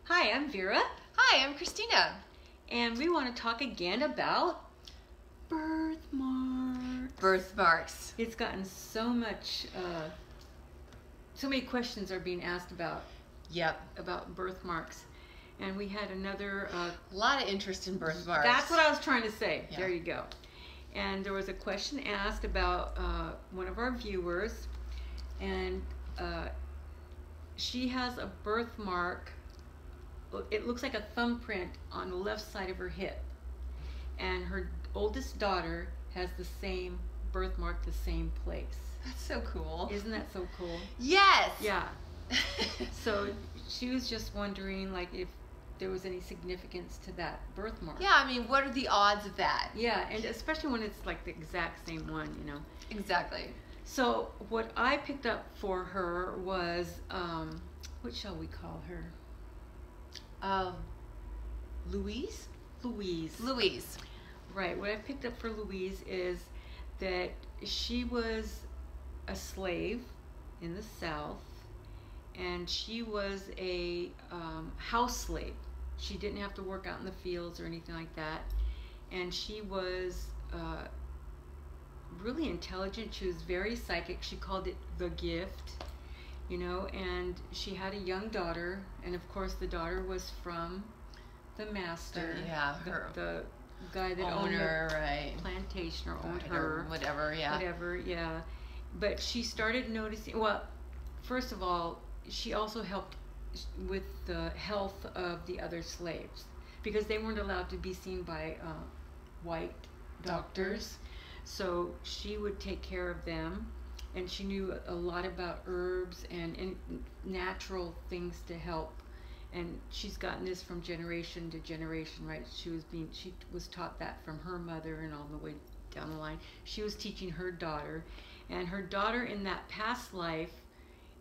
Hi, I'm Vera. Hi, I'm Christina. And we want to talk again about birthmarks. Birthmarks. It's gotten so much, so many questions are being asked about birthmarks. And we had another... a lot of interest in birthmarks. That's what I was trying to say. Yeah. There you go. And there was a question asked about one of our viewers. And she has a birthmark. It looks like a thumbprint on the left side of her hip. And her oldest daughter has the same birthmark, the same place. That's so cool. Isn't that so cool? Yes! Yeah. So she was just wondering, like, if there was any significance to that birthmark. Yeah, I mean, what are the odds of that? Yeah, and especially when it's like the exact same one, you know. Exactly. So what I picked up for her was, what shall we call her? Louise? Louise. Louise. Right. What I picked up for Louise is that she was a slave in the South, and she was a house slave. She didn't have to work out in the fields or anything like that. And she was really intelligent. She was very psychic. She called it the gift, you know, and she had a young daughter. And of course, the daughter was from the master. Yeah, the guy that owner, owned the right. plantation or owned Right, her. or whatever, yeah. Whatever, yeah. But she started noticing, well, first of all, she also helped with the health of the other slaves because they weren't allowed to be seen by white doctors. So she would take care of them, and she knew a lot about herbs and natural things to help. And she's gotten this from generation to generation, right? She was taught that from her mother and all the way down the line. She was teaching her daughter, and her daughter in that past life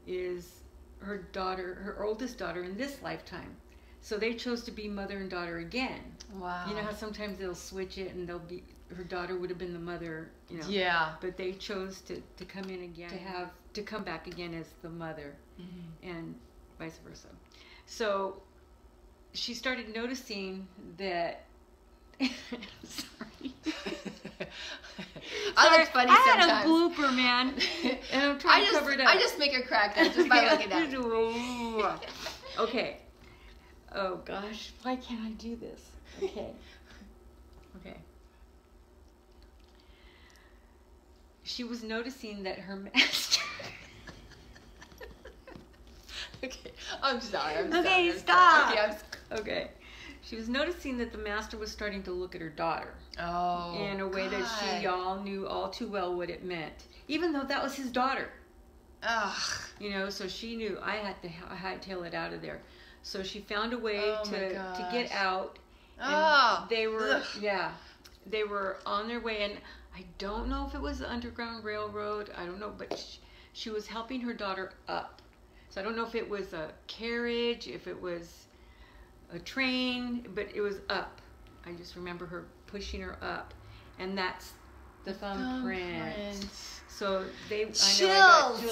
is her oldest daughter in this lifetime. So they chose to be mother and daughter again. Wow. You know how sometimes they'll switch it and her daughter would have been the mother, you know. Yeah. But they chose to come in again, to come back again as the mother, and vice versa. So she started noticing that. Sorry. I look funny sometimes. I had a blooper, man, and I'm trying to cover it up. I just make her crack up just by looking at it. Okay. Oh gosh, why can't I do this? Okay. Okay. She was noticing that her master. Okay, I'm sorry. Okay, stop. Okay. She was noticing that the master was starting to look at her daughter. Oh, in a way that she all knew all too well what it meant, even though that was his daughter. Ugh. You know, so she knew I had to hightail it out of there. So she found a way to get out. And they were they were on their way, and I don't know if it was the Underground Railroad. I don't know, but she was helping her daughter up. So I don't know if it was a carriage, if it was a train, but it was up. I just remember her pushing her up, and that's the thumbprint. So chills.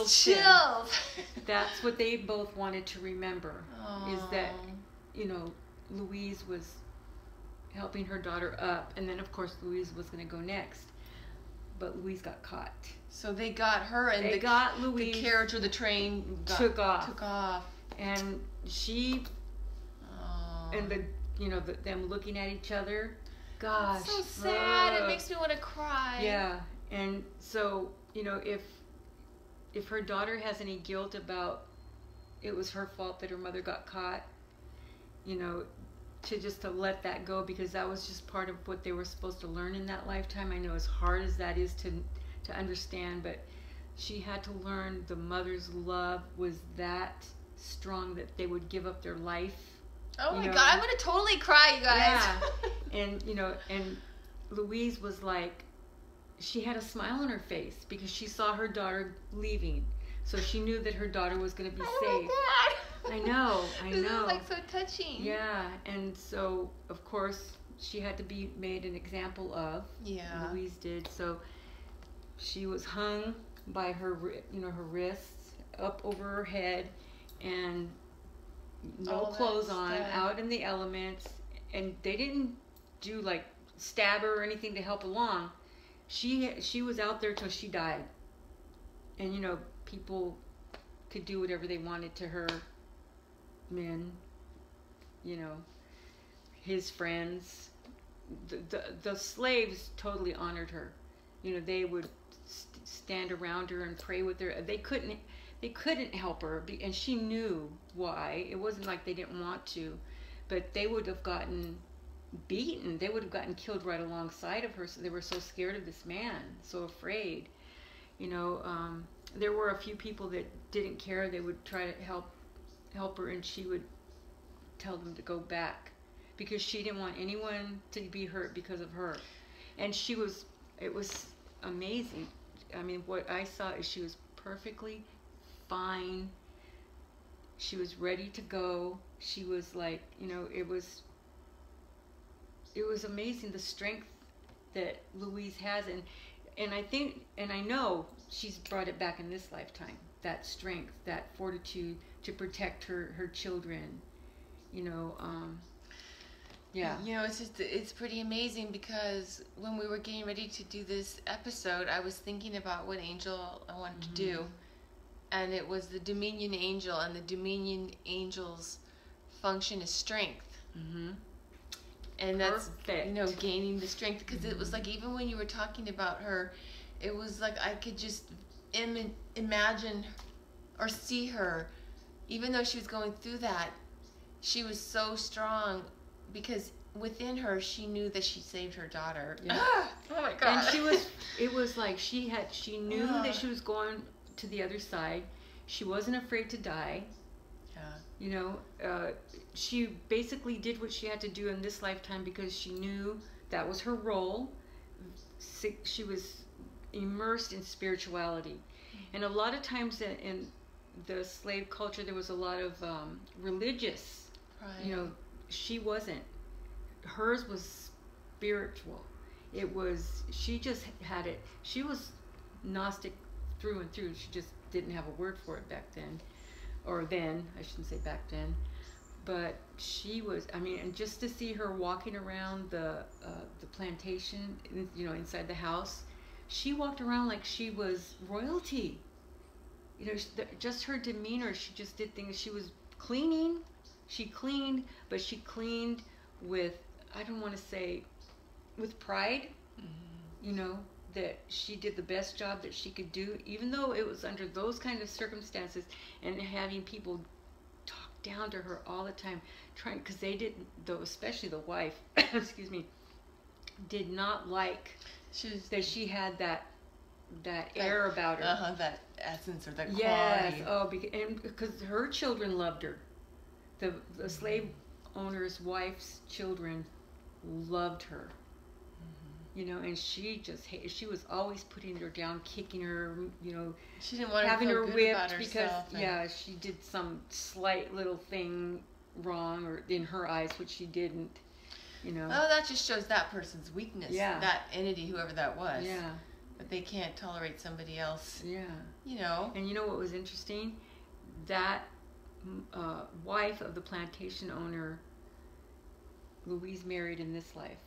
That's what they both wanted to remember. Is that, you know, Louise was helping her daughter up, and then of course Louise was going to go next, but Louise got caught. So they got her, and they got Louise. The carriage or the train took off, and she and them looking at each other. Gosh, that's so sad. It makes me want to cry. Yeah, and so, you know, if her daughter has any guilt about it was her fault that her mother got caught, you know, to let that go, because that was just part of what they were supposed to learn in that lifetime. I know as hard as that is to understand, but she had to learn the mother's love was that strong that they would give up their life. Oh my God, I'm going to totally cry, you guys. Yeah. And, you know, and Louise was like, she had a smile on her face because she saw her daughter leaving. So she knew that her daughter was going to be safe. I know. This is like so touching. Yeah, and so, of course, she had to be made an example of. Yeah. Louise did. So she was hung by her, her wrists up over her head, and no clothes on, out in the elements, and they didn't do like stab her or anything to help along. She was out there till she died, and people could do whatever they wanted to her. Men, his friends, the slaves totally honored her. They would stand around her and pray with her. They couldn't help her, and she knew why. It wasn't like they didn't want to, but they would have gotten beaten. They would have gotten killed right alongside of her. So they were so scared of this man, so afraid. There were a few people that didn't care. They would try to help her, and she would tell them to go back because she didn't want anyone to be hurt because of her. And it was amazing. I mean, what I saw is she was perfectly fine. She was ready to go. She was like, it was amazing, the strength that Louise has, and I think, and I know she's brought it back in this lifetime, that strength, that fortitude to protect her children. Yeah. It's pretty amazing because when we were getting ready to do this episode, I was thinking about what angel I wanted to do. And it was the Dominion Angel, and the Dominion Angel's function is strength. Mm-hmm. And that's, gaining the strength. Because it was like, even when you were talking about her, it was like I could just imagine or see her, even though she was going through that, she was so strong because within her, she knew that she saved her daughter. Yeah. Oh my God. And it was like she knew that she was going to the other side. She wasn't afraid to die. She basically did what she had to do in this lifetime because she knew that was her role. She was immersed in spirituality. And a lot of times in the slave culture, there was a lot of religious. Right. She wasn't. Hers was spiritual. She just had it. She was Gnostic through and through. She just didn't have a word for it back then. Or then, I shouldn't say back then. But she was, and just to see her walking around the plantation, inside the house, she walked around like she was royalty. Just her demeanor, she just did things. She was cleaning. She cleaned, but she cleaned with, I don't want to say, with pride. Mm-hmm. That she did the best job that she could do, even though it was under those kind of circumstances, and having people talk down to her all the time, because they didn't, though, especially the wife, excuse me, did not like that she had that air about her. That essence or that quality. Yes, because her children loved her. The slave owner's wife's children loved her. And she was always putting her down, kicking her, she didn't want having to her feel good whipped about herself, because she did some slight little thing wrong, or in her eyes, which she didn't, Oh, that just shows that person's weakness. Yeah. That entity, whoever that was. Yeah. But they can't tolerate somebody else. Yeah. And what was interesting? That wife of the plantation owner, Louise married in this life.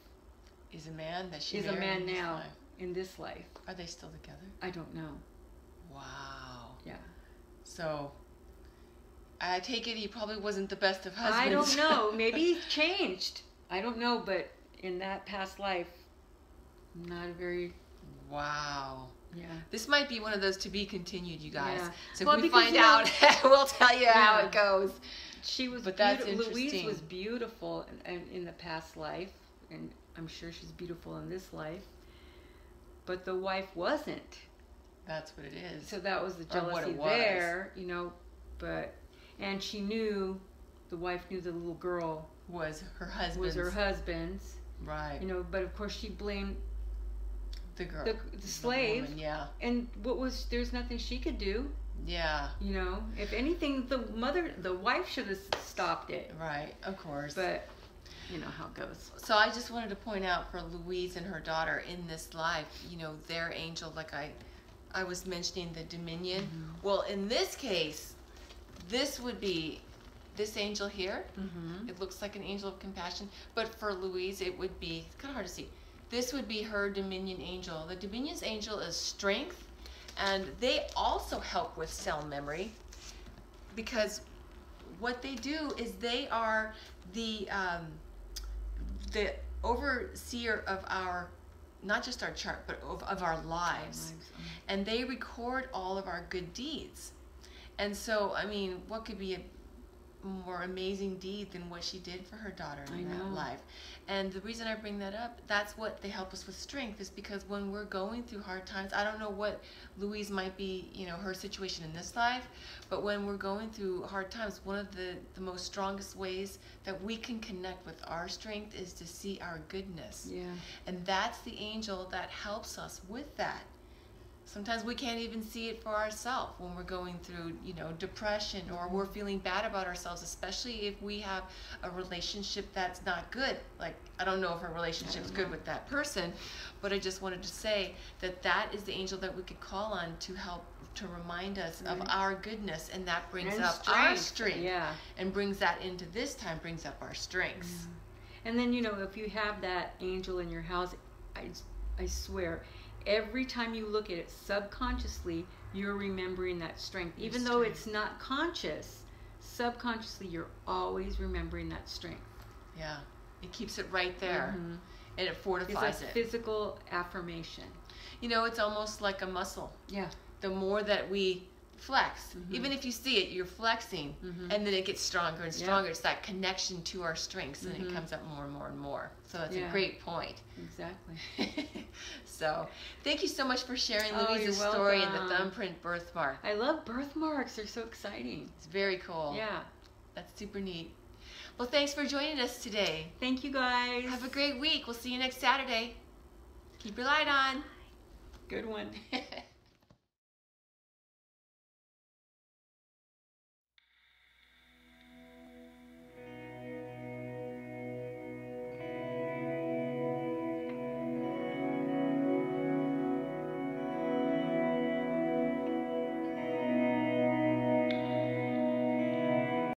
Is a man that she is a man in now life. In this life. Are they still together? I don't know. Wow. Yeah. So I take it he probably wasn't the best of husbands. I don't know. Maybe he's changed. I don't know, but in that past life, not a very. Wow. Yeah. This might be one of those to be continued, you guys. Yeah. So if we find out, we'll tell you how it goes. She was that's interesting. Louise was beautiful in the past life, and I'm sure she's beautiful in this life. But the wife wasn't. That's what it is. So that was the jealousy there, and she knew, the wife knew the little girl was her husband's. Right. But of course she blamed the girl, the slave. The woman, yeah. And there's nothing she could do. Yeah. If anything, the wife should have stopped it. Right, of course. But how it goes. So I just wanted to point out for Louise and her daughter in this life, their angel, like I was mentioning the Dominion. Mm-hmm. Well, in this case, this would be this angel here. Mm-hmm. It looks like an angel of compassion, but for Louise, it would be, it's kind of hard to see. This would be her dominion angel. The dominion's angel is strength, and they also help with cell memory, because what they do is they are the overseer of our, not just our chart, but of our lives. And they record all of our good deeds. And so, I mean, what could be a more amazing deed than what she did for her daughter in that life? And the reason I bring that up, that's what they help us with strength, is because when we're going through hard times, I don't know what Louise might be, you know, her situation in this life, but when we're going through hard times, one of the most strongest ways that we can connect with our strength is to see our goodness. Yeah. And that's the angel that helps us with that. Sometimes we can't even see it for ourselves when we're going through, you know, depression, or we're feeling bad about ourselves, especially if we have a relationship that's not good. Like, I don't know if our relationship's good with that person, but I just wanted to say that that is the angel that we could call on to help to remind us of our goodness, and that brings up our strength. Yeah. And brings that into this time, brings up our strengths. Yeah. And then, you know, if you have that angel in your house, I swear, every time you look at it subconsciously, you're remembering that strength. Even though it's not conscious, subconsciously you're always remembering that strength. Yeah. It keeps it right there. And it fortifies it. It's a physical affirmation. You know, it's almost like a muscle. Yeah. The more that we flex, even if you see it, you're flexing, and then it gets stronger and stronger. It's that connection to our strengths, and it comes up more and more and more. So that's a great point. Exactly. So thank you so much for sharing Louise's story and the thumbprint birthmark. I love birthmarks. They're so exciting. It's very cool. Yeah. That's super neat. Well, thanks for joining us today. Thank you, guys. Have a great week. We'll see you next Saturday. Keep your light on. Good one.